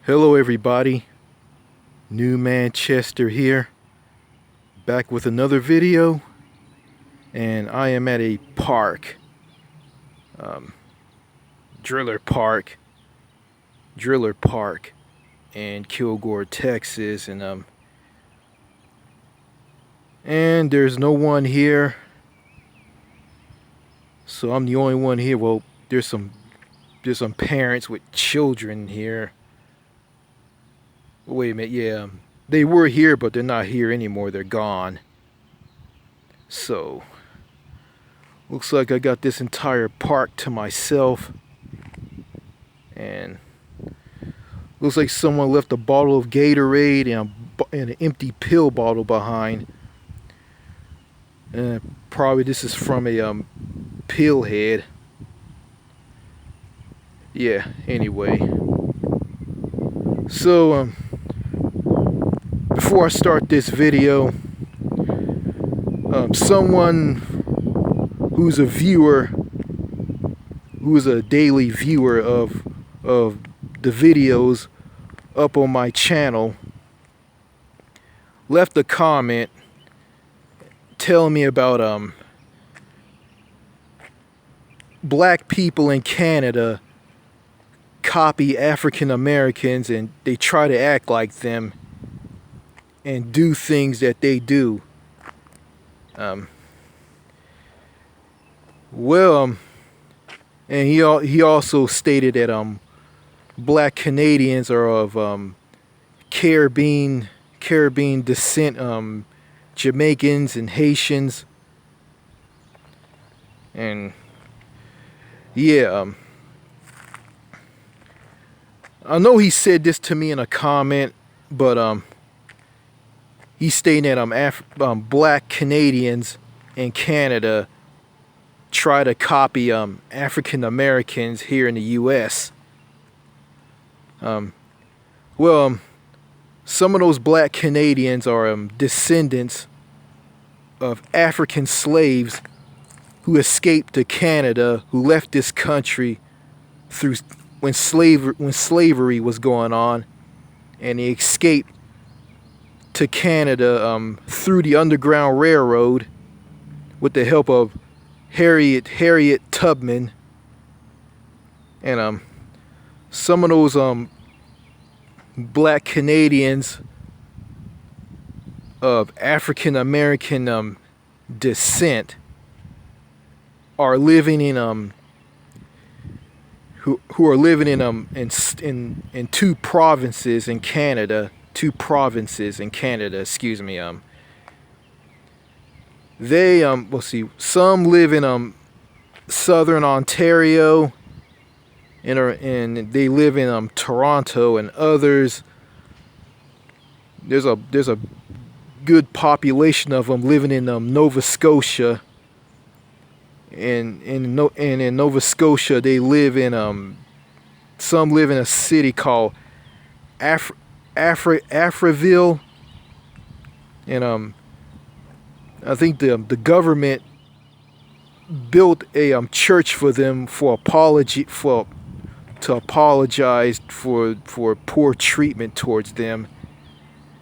Hello everybody, New Manchester here, back with another video, and I am at a park, Driller Park in Kilgore, Texas, and there's no one here, so I'm the only one here. Well, there's some parents with children here. Wait a minute, yeah, they were here, but they're not here anymore. They're gone. So, looks like I got this entire park to myself. And looks like someone left a bottle of Gatorade and an empty pill bottle behind. And probably this is from a pill head. Yeah, anyway. So, before I start this video, someone who's a viewer, who's a daily viewer of the videos up on my channel, left a comment telling me about black people in Canada copy African Americans and they try to act like them and do things that they do. And he also stated that black Canadians are of Caribbean descent, Jamaicans and Haitians, and yeah, I know he said this to me in a comment, but he's stating that black Canadians in Canada try to copy African Americans here in the U.S. Some of those black Canadians are descendants of African slaves who escaped to Canada, who left this country through when slavery was going on, and they escaped to Canada through the Underground Railroad with the help of Harriet Tubman. And some of those black Canadians of African American descent are living in who are living in two provinces in Canada. Excuse me. They we'll see. Some live in southern Ontario, and they live in Toronto, and others. There's a good population of them living in Nova Scotia. And in Nova Scotia, they live in some live in a city called Afriville, and I think the government built a church for them to apologize for poor treatment towards them,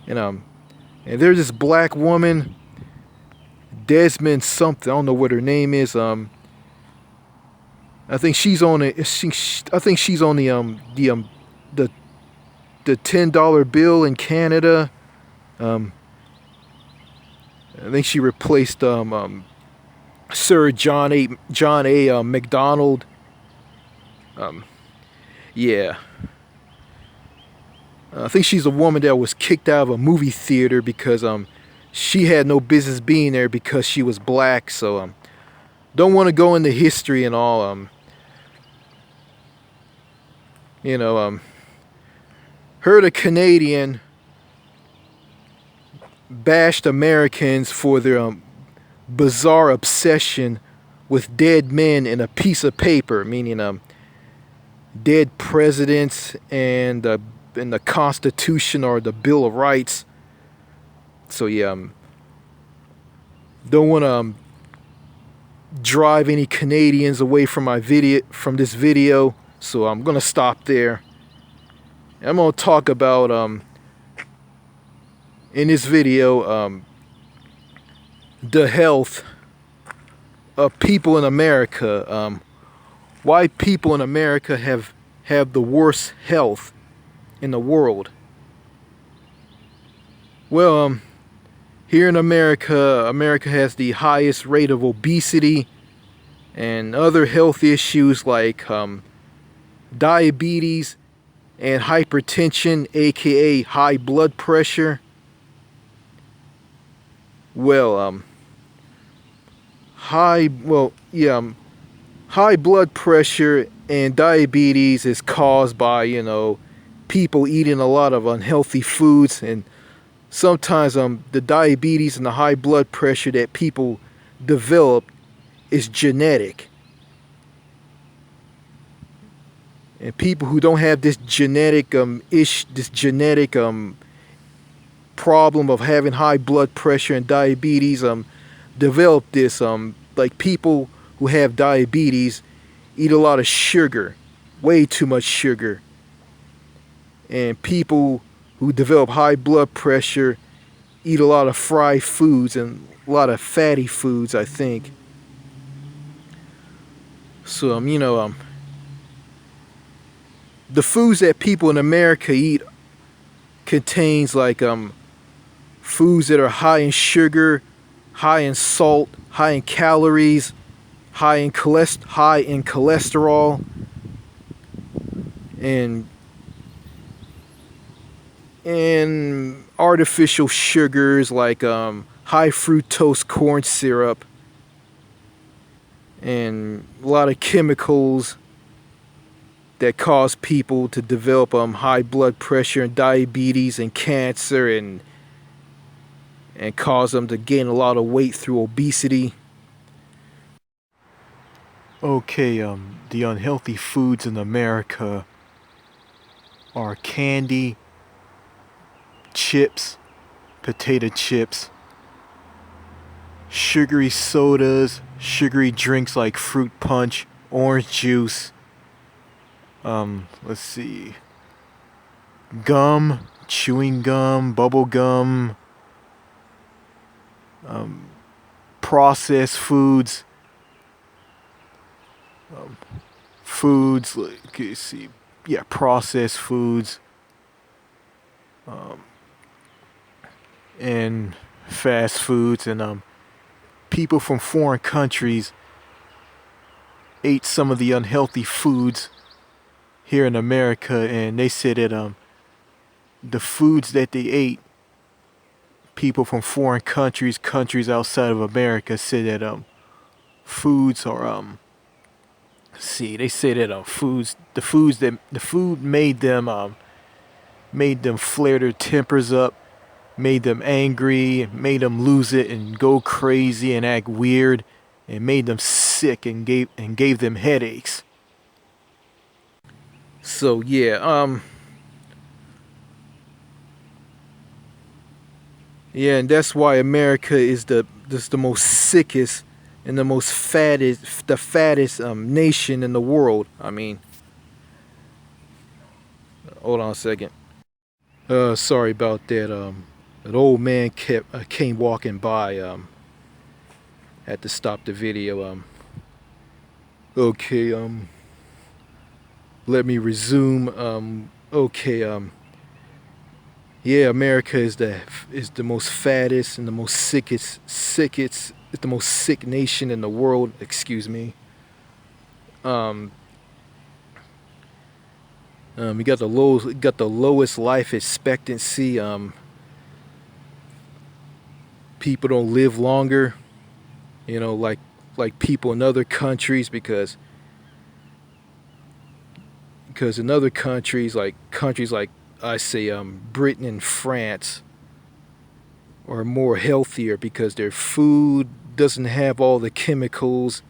and there's this black woman, Desmond something, I don't know what her name is. I think she's on the $10 bill in Canada. I think she replaced Sir John A. Macdonald. Yeah. I think she's a woman that was kicked out of a movie theater because she had no business being there because she was black. So don't want to go into history and all. Her, the Canadian, bashed Americans for their bizarre obsession with dead men and a piece of paper, meaning dead presidents and the Constitution or the Bill of Rights. So yeah, don't want to drive any Canadians away from this video, so I'm gonna stop there. I'm gonna talk about in this video the health of people in America. Why people in America have the worst health in the world. Well, here in America, America has the highest rate of obesity and other health issues like diabetes and hypertension, aka high blood pressure. Well, high blood pressure and diabetes is caused by, people eating a lot of unhealthy foods, and sometimes the diabetes and the high blood pressure that people develop is genetic. And people who don't have this genetic problem of having high blood pressure and diabetes develop this like people who have diabetes eat a lot of sugar, way too much sugar. And people who develop high blood pressure eat a lot of fried foods and a lot of fatty foods, I think. So the foods that people in America eat contains like foods that are high in sugar, high in salt, high in calories, high in cholesterol, and artificial sugars like high fructose corn syrup, and a lot of chemicals that cause people to develop high blood pressure and diabetes and cancer, and cause them to gain a lot of weight through obesity. Okay, the unhealthy foods in America are candy, chips, potato chips, sugary sodas, sugary drinks like fruit punch, orange juice, let's see, gum, chewing gum, bubble gum, processed foods, like, let's see, yeah, processed foods, and fast foods, and people from foreign countries ate some of the unhealthy foods here in America, and they said that the foods that they ate, people from foreign countries, countries outside of America, said that foods are see, they say that the food made them flare their tempers up, made them angry, made them lose it and go crazy and act weird, and made them sick and gave them headaches. So yeah, yeah, and that's why America is the most sickest and the fattest nation in the world. I mean, hold on a second. Sorry about that. An old man came walking by. Had to stop the video. Okay. Let me resume. Okay. Yeah, America is the most fattest and the most sickest. It's the most sick nation in the world. Excuse me. We got the lowest life expectancy. People don't live longer. Like people in other countries, because in other countries like I say Britain and France are more healthier because their food doesn't have all the chemicals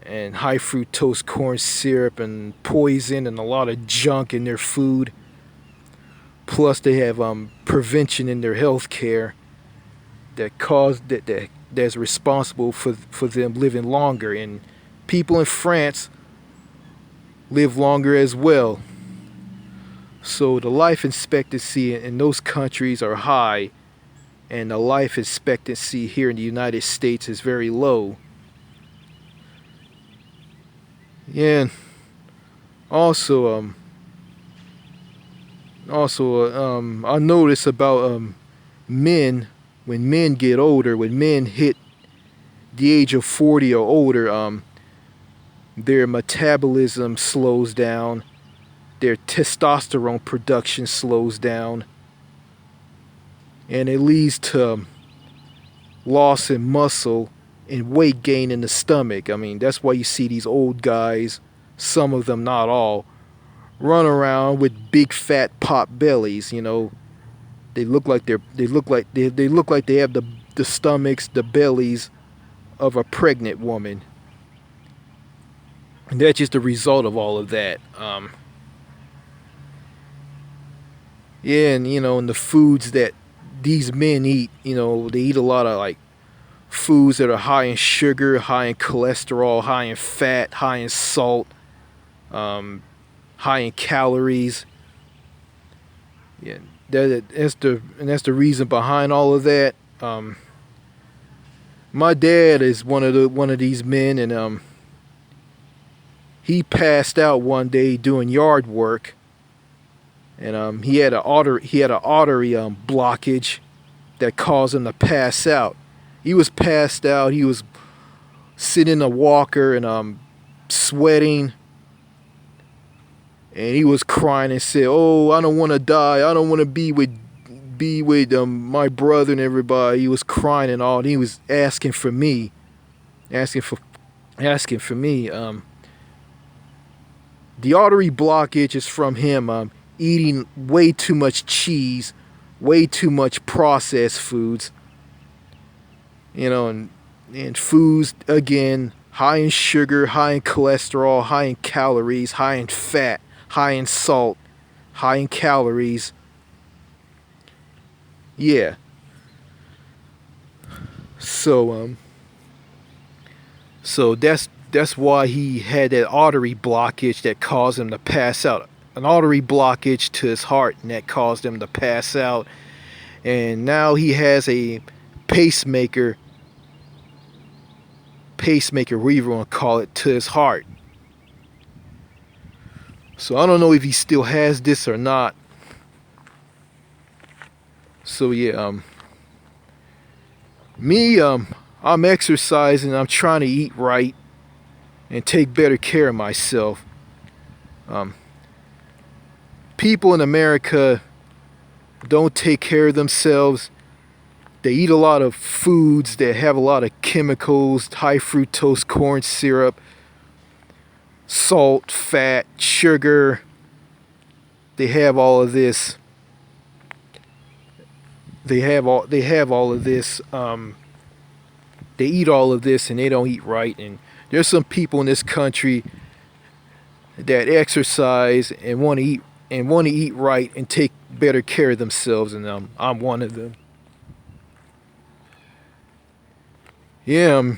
and high fructose corn syrup and poison and a lot of junk in their food. Plus they have prevention in their health care that's responsible for them living longer, and people in France live longer as well. So the life expectancy in those countries are high, and the life expectancy here in the United States is very low. Yeah. And also, I notice about men, when men get older, when men hit the age of 40 or older, their metabolism slows down, their testosterone production slows down, and it leads to loss in muscle and weight gain in the stomach. I mean, that's why you see these old guys, some of them, not all, run around with big fat pot bellies. They look like they look like they have the stomachs, the bellies of a pregnant woman. And that's just the result of all of that. Yeah, and and the foods that these men eat, they eat a lot of like foods that are high in sugar, high in cholesterol, high in fat, high in salt, um, high in calories. Yeah, that's the reason behind all of that. My dad is one of these men, and he passed out one day doing yard work, and he had an artery blockage that caused him to pass out. He was passed out. He was sitting in a walker and sweating, and he was crying and said, "Oh, I don't want to die. I don't want to be with my brother and everybody." He was crying and all, and he was asking for me, asking for asking for me. The artery blockage is from him eating way too much cheese, way too much processed foods, and foods again high in sugar, high in cholesterol, high in calories, high in fat, high in salt, high in calories. Yeah. So that's why he had that artery blockage that caused him to pass out. An artery blockage to his heart, and that caused him to pass out. And now he has a pacemaker, whatever you want to call it, to his heart. So I don't know if he still has this or not. So yeah, me, I'm exercising. I'm trying to eat right and take better care of myself. Um, People in America don't take care of themselves. They eat a lot of foods that have a lot of chemicals, high fructose corn syrup, salt, fat, sugar. They have all of this. They have all of this. They eat all of this and they don't eat right. And there's some people in this country that exercise and want to eat right and take better care of themselves, and I'm one of them. Yeah,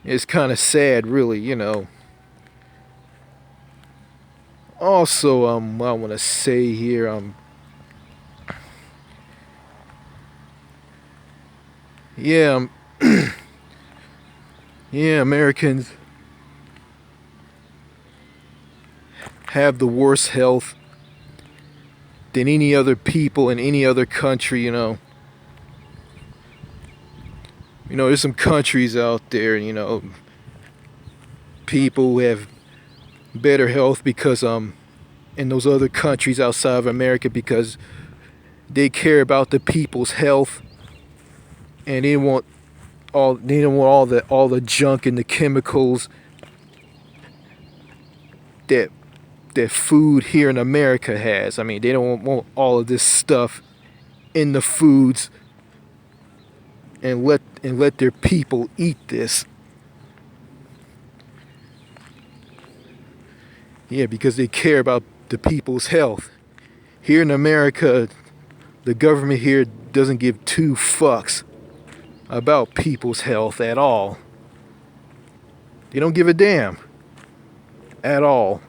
it's kind of sad, really. Also, what I want to say here, yeah, yeah, Americans have the worst health than any other people in any other country. There's some countries out there, people who have better health because in those other countries outside of America, because they care about the people's health, and they don't want all the junk and the chemicals that food here in America has. I mean, they don't want all of this stuff in the foods, and let their people eat this. Yeah, because they care about the people's health. Here in America, the government here doesn't give two fucks about people's health at all. They don't give a damn at all.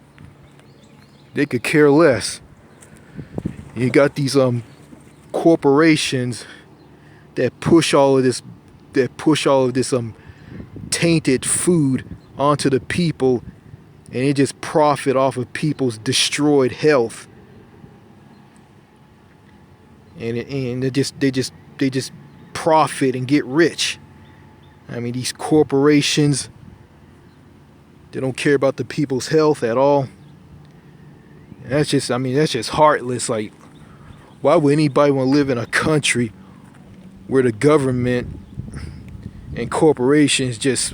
They could care less. You got these corporations that push all of this tainted food onto the people, and they just profit off of people's destroyed health. And they just profit and get rich. I mean, these corporations, they don't care about the people's health at all. And that's just heartless. Like, why would anybody want to live in a country where the government and corporations just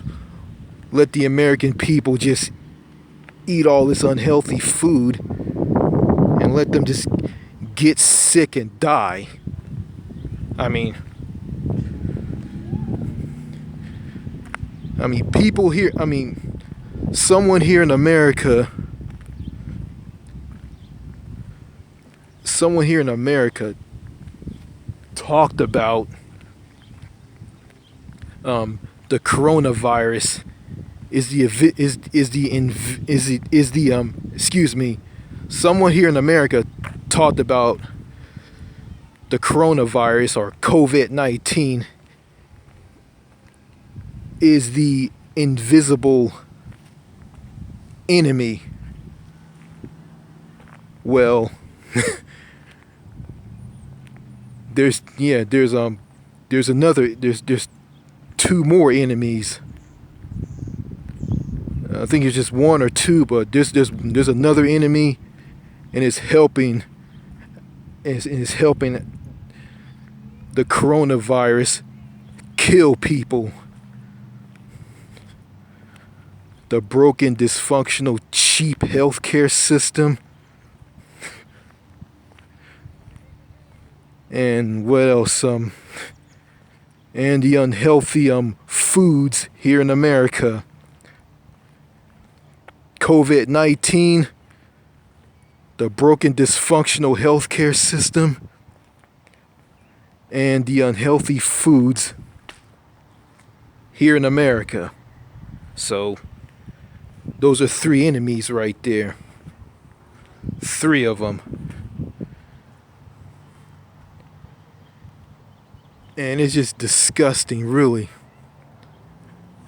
let the American people just eat all this unhealthy food and let them just get sick and die? I mean, people here, someone here in America talked about the coronavirus someone here in America talked about the coronavirus, or COVID-19, is the invisible enemy. Well, there's two more enemies. I think it's just one or two, but there's another enemy, and it's helping the coronavirus kill people. The broken, dysfunctional, cheap healthcare system. And what else? And the unhealthy foods here in America. COVID-19, the broken, dysfunctional healthcare system, and the unhealthy foods here in America. So those are three enemies right there. Three of them. And it's just disgusting, really.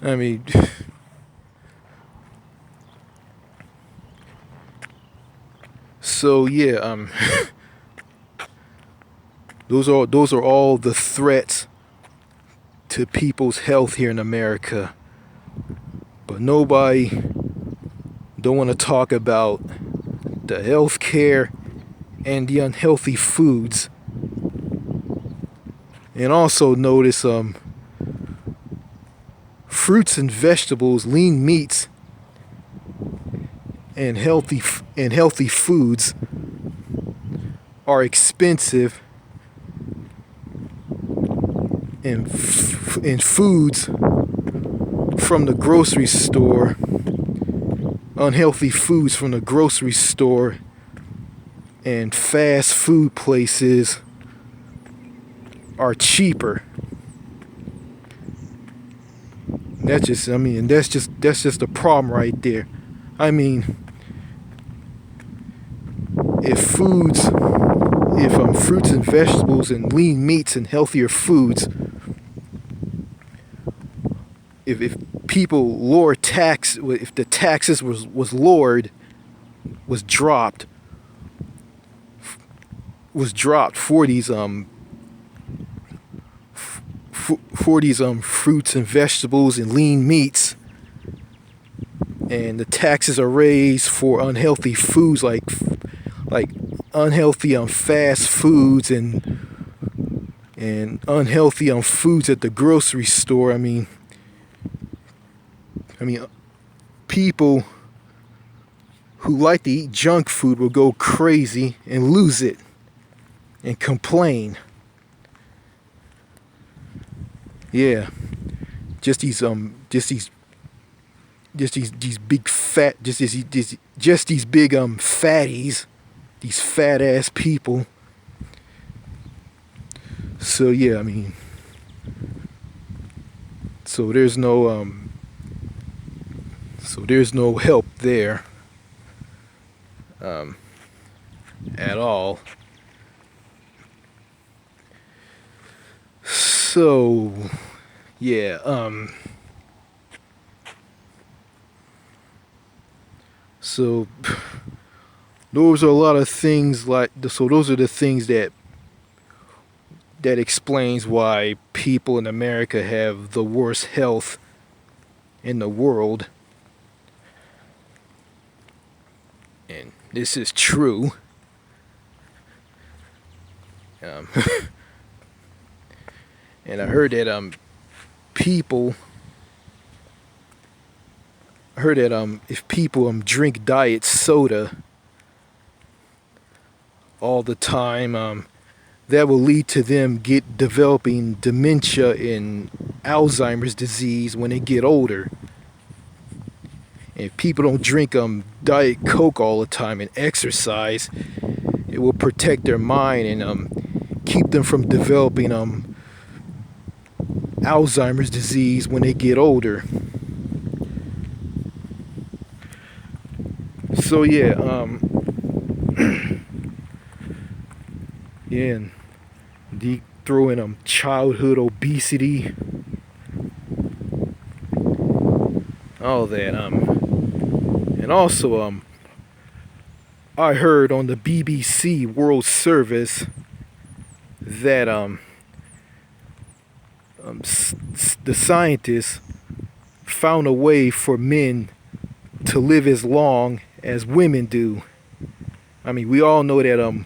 I mean, so yeah, those are all the threats to people's health here in America. But nobody don't want to talk about the health care and the unhealthy foods. And also notice fruits and vegetables, lean meats, and healthy foods are expensive, and foods from the grocery store, unhealthy foods from the grocery store and fast food places are cheaper. That's just the problem right there. I mean, if fruits and vegetables and lean meats and healthier foods, if people lower tax, if the taxes was lowered, was dropped for these fruits and vegetables and lean meats, and the taxes are raised for unhealthy foods like unhealthy fast foods and unhealthy foods at the grocery store. I mean people who like to eat junk food will go crazy and lose it and complain. Yeah, just these big fat, just these big fatties, these fat ass people. So yeah, I mean, so there's no help there. at all. So yeah, so those are a lot of things so those are the things that explains why people in America have the worst health in the world. And this is true. Um, and I heard that people if people drink diet soda all the time, that will lead to them developing dementia and Alzheimer's disease when they get older. And if people don't drink Diet Coke all the time and exercise, it will protect their mind and keep them from developing Alzheimer's disease when they get older. So yeah, yeah, and throw in childhood obesity, all that. And also I heard on the BBC World Service that the scientists found a way for men to live as long as women do. I mean, we all know that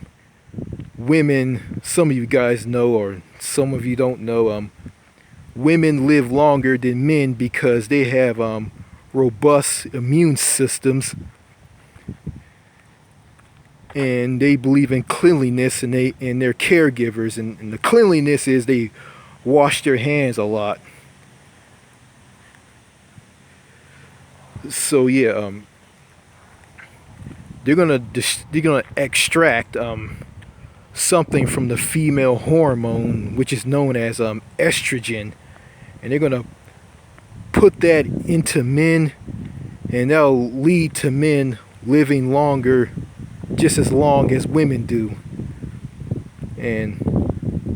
women, some of you guys know, or some of you don't know, women live longer than men because they have robust immune systems, and they believe in cleanliness, and they're caregivers, and the cleanliness is they wash their hands a lot. So yeah, they're gonna extract something from the female hormone, which is known as estrogen, and they're gonna put that into men, and that'll lead to men living longer, just as long as women do. And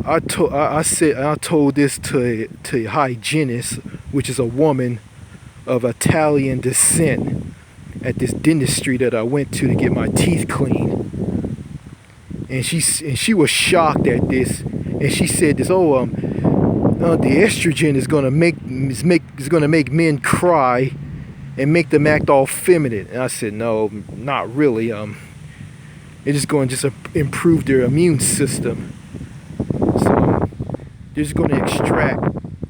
I told this to a hygienist, which is a woman of Italian descent, at this dentistry that I went to get my teeth cleaned. And she was shocked at this, and she said this, the estrogen is gonna make men cry and make them act all feminine. And I said, no, not really. It's just going to improve their immune system. So they're just going to extract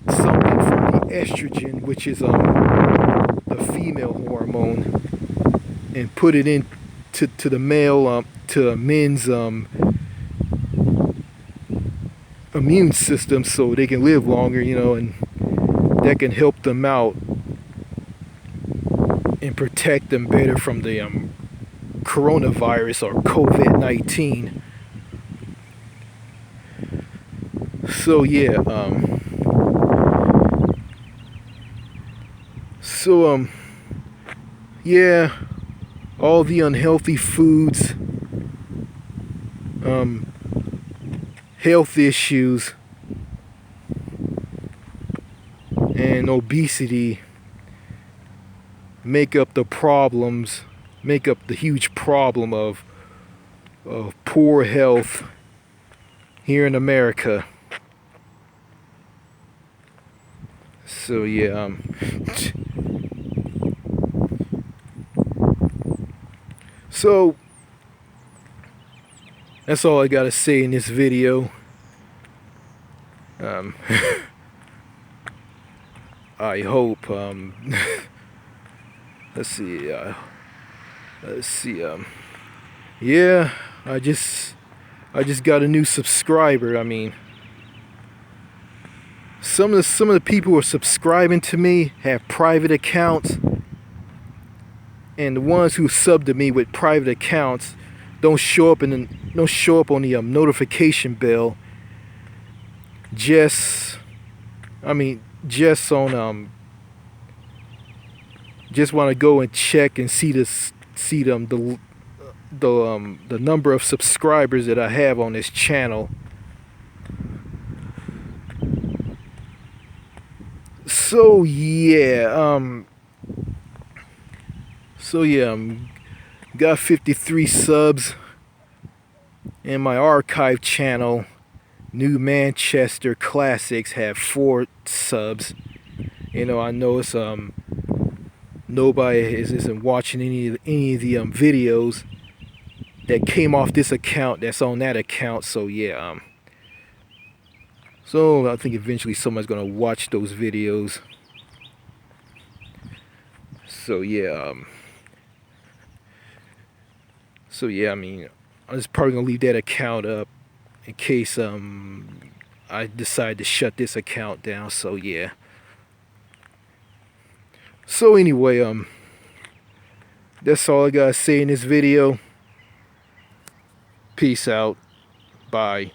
something from the estrogen, which is the female hormone, and put it in to the male, to men's immune system, so they can live longer, and that can help them out and protect them better from the coronavirus or COVID-19. So yeah, yeah, all the unhealthy foods, health issues, and obesity make up the huge problem of poor health here in America. So yeah, so that's all I gotta say in this video. I hope let's see, yeah, I just got a new subscriber. I mean, some of the people who are subscribing to me have private accounts, and the ones who sub to me with private accounts don't show up on the notification bell. Just want to go and check and see them the number of subscribers that I have on this channel. So yeah, got 53 subs, and my archive channel, New Manchester Classics, have 4 subs. You know, I know it's nobody isn't watching any of the videos that came off this account that's on that account. So yeah, so I think eventually somebody's gonna watch those videos. So yeah, I mean, I'm just probably gonna leave that account up in case I decide to shut this account down. So yeah. So anyway, that's all I gotta say in this video. Peace out. Bye.